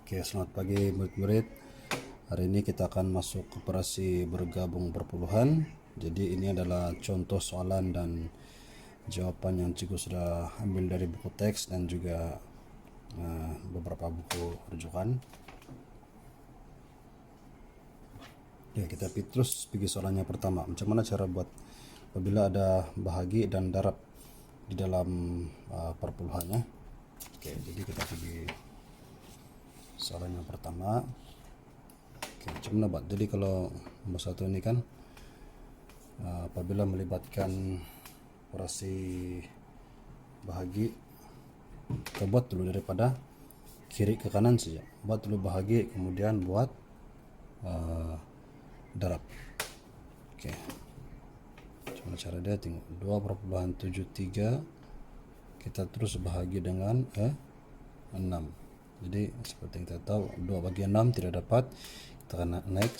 Oke, selamat pagi murid-murid. Hari ini kita akan masuk operasi bergabung perpuluhan. Jadi ini adalah contoh soalan dan jawaban yang cikgu sudah ambil dari buku teks dan juga beberapa buku rujukan. Ya, kita terus pergi soalannya pertama. Macam mana cara buat apabila ada bahagi dan darab di dalam perpuluhannya? Oke, jadi kita pergi soalan yang pertama. Oke, macam mana buat? Jadi kalau nomor satu ini kan apabila melibatkan operasi bahagi, kita buat dulu daripada kiri ke kanan saja. Buat dulu bahagi, kemudian buat darab. Oke, macam mana cara dia? Tengok 2,73 kita terus bahagi dengan 6. Jadi seperti yang kita tahu 2 bagi 6 tidak dapat, kita akan naik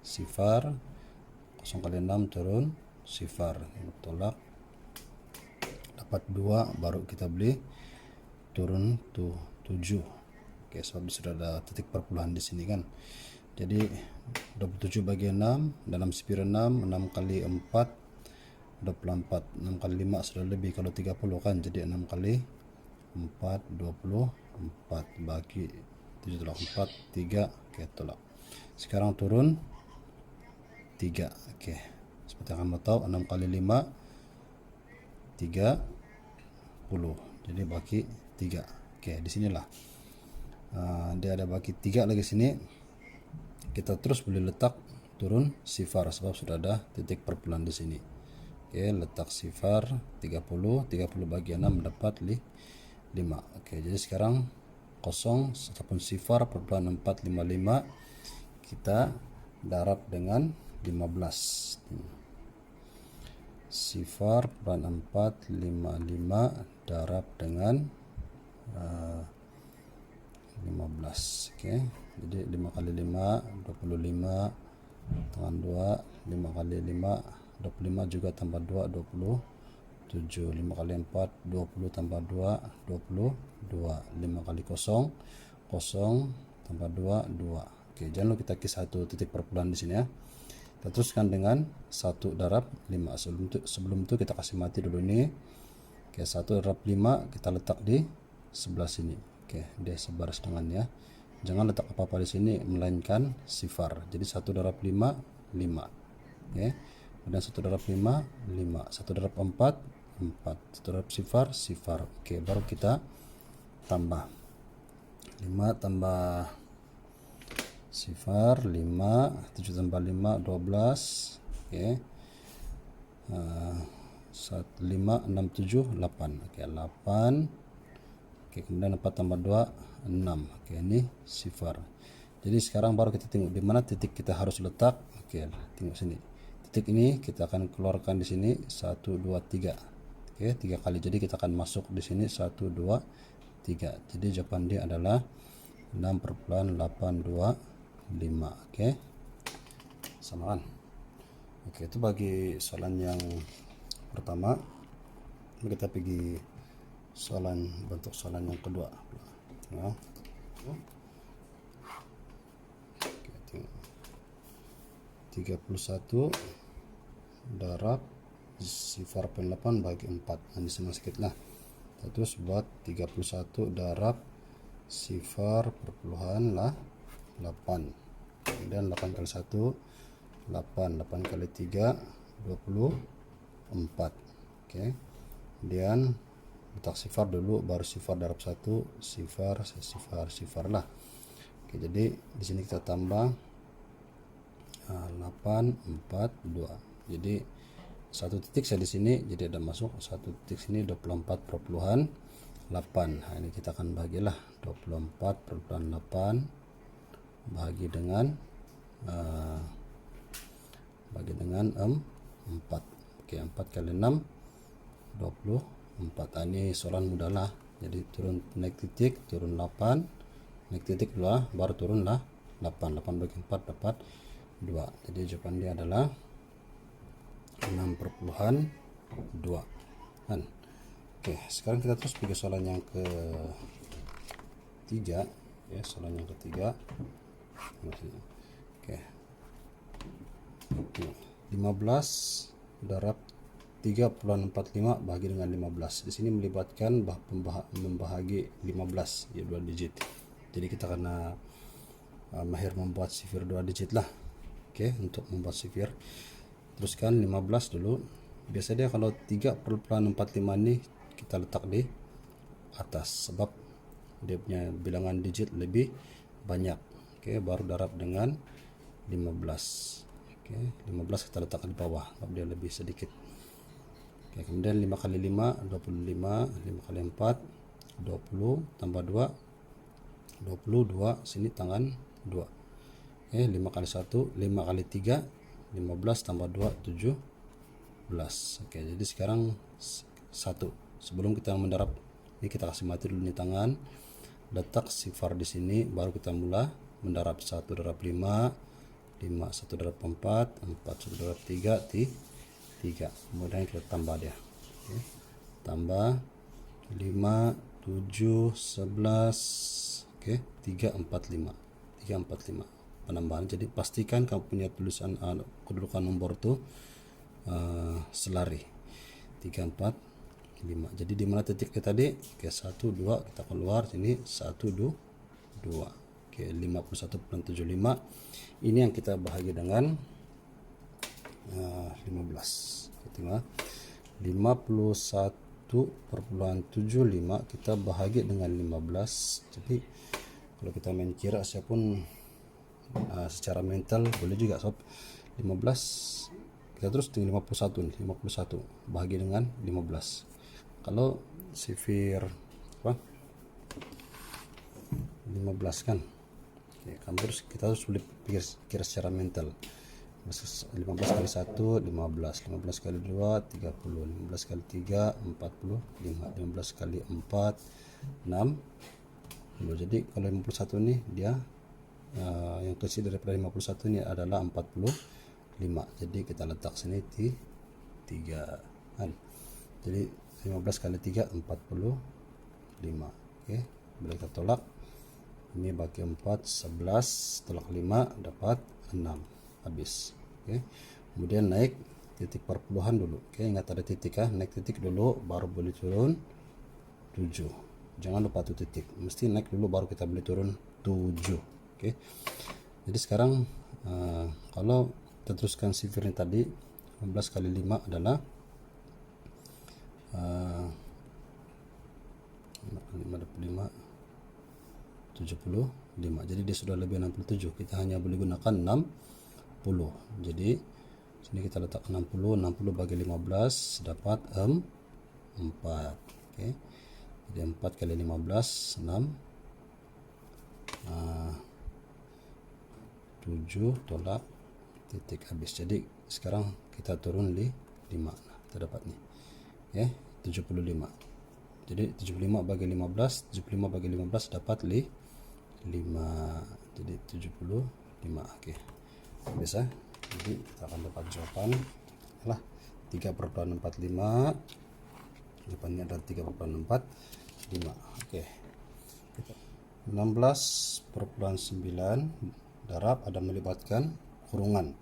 sifar, 0 kali 6 turun sifar, tolak, dapat 2, baru kita beli turun 7. Oke, sebab sudah ada titik perpuluhan di sini kan. Jadi 27 bagi 6 dalam sifir 6, 6 kali 4 24, 6 kali 5 sudah lebih kalau 30 kan, jadi 6 kali 4 24 bagi 7 tolak 4 3. Oke, tolak. Sekarang turun 3. Oke, seperti yang kamu tahu 6 kali 5 30, jadi bagi 3. Oke, disinilah dia ada bagi 3 lagi sini. Kita terus boleh letak turun sifar sebab sudah ada titik perpuluhan di sini. Oke, letak sifar 30 bagi 6 dapat 5. Oke, jadi sekarang 0 ataupun sifar perpuluhan 455 kita darab dengan 15. Sifar perpuluhan 455 darab dengan 15. Oke, jadi 5 kali 5 25 tambah 2, 5 kali 5 25 juga tambah 2 27, 5 kali 4 20 tambah 2 22, 5 kali 0 0 tambah 2 2. Oke, jangan lupa kita kis satu titik perpuluhan di sini ya. Kita teruskan dengan 1 darab 5. Sebelum itu kita kasih mati dulu ini. Oke, 1 darab 5 kita letak di sebelah sini. Oke, dia sebaris dengannya. Jangan letak apa-apa di sini melainkan sifar. Jadi 1 darab 5 5. Oke. Kemudian 1 darab 5 5. 1 darab 4 4. 1 darab sifar sifar. Oke, baru kita tambah 5 tambah sifar 5, 7 tambah 5 12. Oke. 5 6 7 8. Oke, 8. Oke, kemudian 4 tambah 2 6. Oke, ini sifar. Jadi sekarang baru kita tengok di mana titik kita harus letak. Oke, tengok sini. Titik ini kita akan keluarkan di sini 1 2 3. Oke, 3 kali. Jadi kita akan masuk di sini 1 2 3. Jadi jawaban dia adalah 6,825. Oke. Sama kan? Oke, itu bagi soalan yang pertama. Kita pergi bentuk soalan yang kedua. Ya. Oke, 31 darab sifar 8 bagi 4. Ini sama sedikit lah. Terus buat 31 darab sifar perpuluhan 8. Kemudian 8 kali 1 8, 8 kali 3 24. Oke. Kemudian letak sifar dulu, baru sifar darab 1 sifar lah. Oke, jadi di sini kita tambah 8 4 2. Jadi satu titik saya di sini, jadi ada masuk satu titik sini 24,8. Nah, ini kita akan bagilah 24,8 bahagi dengan 4. Oke, 4 kali 6 24. Ini soalan mudah lah. Jadi turun naik titik turun 8, naik titik dulu baru turun lah 8. 8 bagi 4 dapat 2. Jadi jawaban dia adalah 6,2 kan. Oke, sekarang kita terus pergi soalan yang ketiga. Ya, soalan yang ketiga. Oke. 15 darab 3,45 bagi dengan 15. Di sini melibatkan membahagi 15 ya 2 digit. Jadi kita kena mahir membuat sifir 2 digit lah. Oke, untuk membuat sifir teruskan 15 dulu. Biasanya kalau 3,45 ini kita letak di atas sebab dia punya bilangan digit lebih banyak. Oke, baru darab dengan 15. Oke, 15 kita letakkan di bawah sebab dia lebih sedikit. Oke, kemudian 5 kali 5 25, 5 kali 4 20 tambah 2 22, sini tangan 2. Oke, 5 kali 1 5 kali 3 15 tambah 2 17. Oke, jadi sekarang 1. Sebelum kita mendarab ini kita kasih mati dulu nih tangan. Letak sifar di sini baru kita mula mendarab. 1 darab 5 5 1 darab 4 4 1 darab 3 3. Kemudian kita tambah dia. Oke. Tambah 5 7 11. Oke, 3 4 5 3 4 5 penambahan. Jadi pastikan kamu punya tulisan kedudukan nomor tuh selari 3 4 5. Jadi di mana titiknya tadi? Oke, 1 2 kita keluar sini 1 2. Oke, 51,75. Ini yang kita bahagi dengan 15. Kita 51,75 kita bahagi dengan 15. Jadi kalau kita main kira siapun secara mental boleh juga sob. 15 kita terus dengan 51 nih, 51 bahagi dengan 15. Kalau sifir apa 15 kan. Oke, kamu terus kita harus pikir kira secara mental. 15 kali 1 15, 15 kali 2 30, 15 kali 3 45, 15 kali 4 6. Jadi kalau 51 nih dia yang kecil daripada 51 ini adalah 45. Jadi kita letak sini di 3 kan. Jadi 15 kali 3 45. Oke, boleh kita tolak. Ini bagi 4 11 tolak 5 dapat 6 habis. Oke. Kemudian naik titik perpuluhan dulu. Oke, ingat ada titik ya. Naik titik dulu baru boleh turun 7. Jangan lupa tuh titik. Mesti naik dulu baru kita boleh turun 7. Oke. Jadi sekarang kalau kita teruskan sifirnya tadi 15 kali 5 adalah 5 75. Jadi dia sudah lebih 67. Kita hanya boleh gunakan 60. Jadi sini kita letak 60 bagi 15 dapat 4. Oke. Jadi 4 kali 15 6 7 tolak titik habis. Jadi sekarang kita turun di 5. Nah, kita dapat nih. Ya, 75. Jadi 75 bagi 15, 75 bagi 15 dapat 5. Jadi 75. Oke. Bisa. Jadi kita akan dapat jawaban lah 3,45. Jawabannya adalah 3,45. Oke. 16,9 darab ada melibatkan kurungan.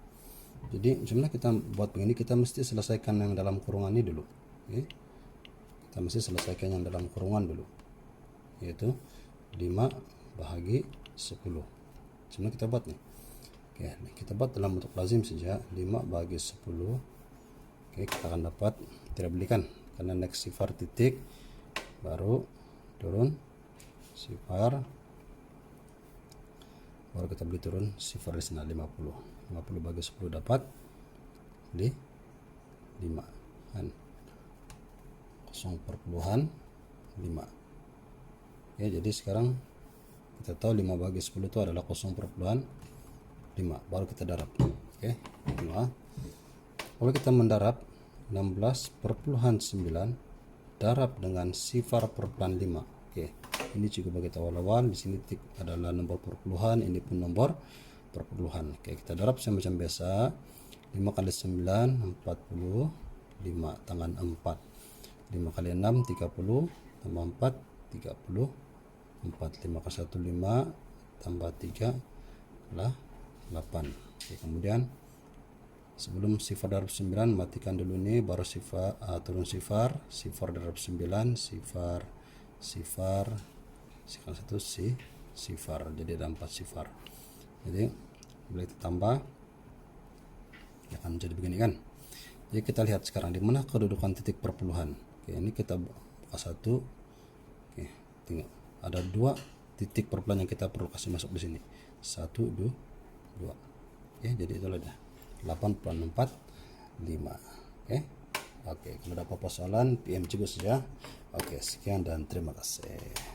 Jadi sebenarnya kita buat begini kita mesti selesaikan yang dalam kurungan ini dulu. Oke. Kita mesti selesaikan yang dalam kurungan dulu, yaitu 5 bahagi 10. Sebenarnya kita buat nih. Oke, kita buat dalam bentuk lazim saja. 5 bahagi 10. Oke, kita akan dapat tidak belikan karena naik sifar titik baru turun sifar baru kita beli turun sifar di sana 50 bagi 10 dapat di 5 kan 0,5. Ya, jadi sekarang kita tahu 5 bagi 10 itu adalah 0,5 baru kita darab. Oke, 5. Kalau kita mendarab 16,9 darab dengan sifar perpuluhan 5. Oke, ini cukup bagi awal-awal. Di sini titik adalah nomor perpuluhan, ini pun nomor perpuluhan. Oke, kita darab macam biasa. 5 kali 9 45 tangan 4. 5 kali 6 30 tambah 4 34. 4, 5 ke 1 5, tambah 3 adalah 8. Oke, kemudian sebelum sifar darab 9 matikan dulu nih, baru sifar, turun sifar darab 9, sifar sekarang 1 sifar, jadi ada 4 sifar. Jadi bila kita tambah akan menjadi begini kan. Jadi kita lihat sekarang di mana kedudukan titik perpuluhan. Oke, ini kita buka 1. Oke, tengok ada 2 titik perpuluhan yang kita perlu kasih masuk di sini. 1 2 2. Oke, jadi itulah dah 8,45. Oke, kalau ada apa-apa soalan PM juga saja. Oke, sekian dan terima kasih.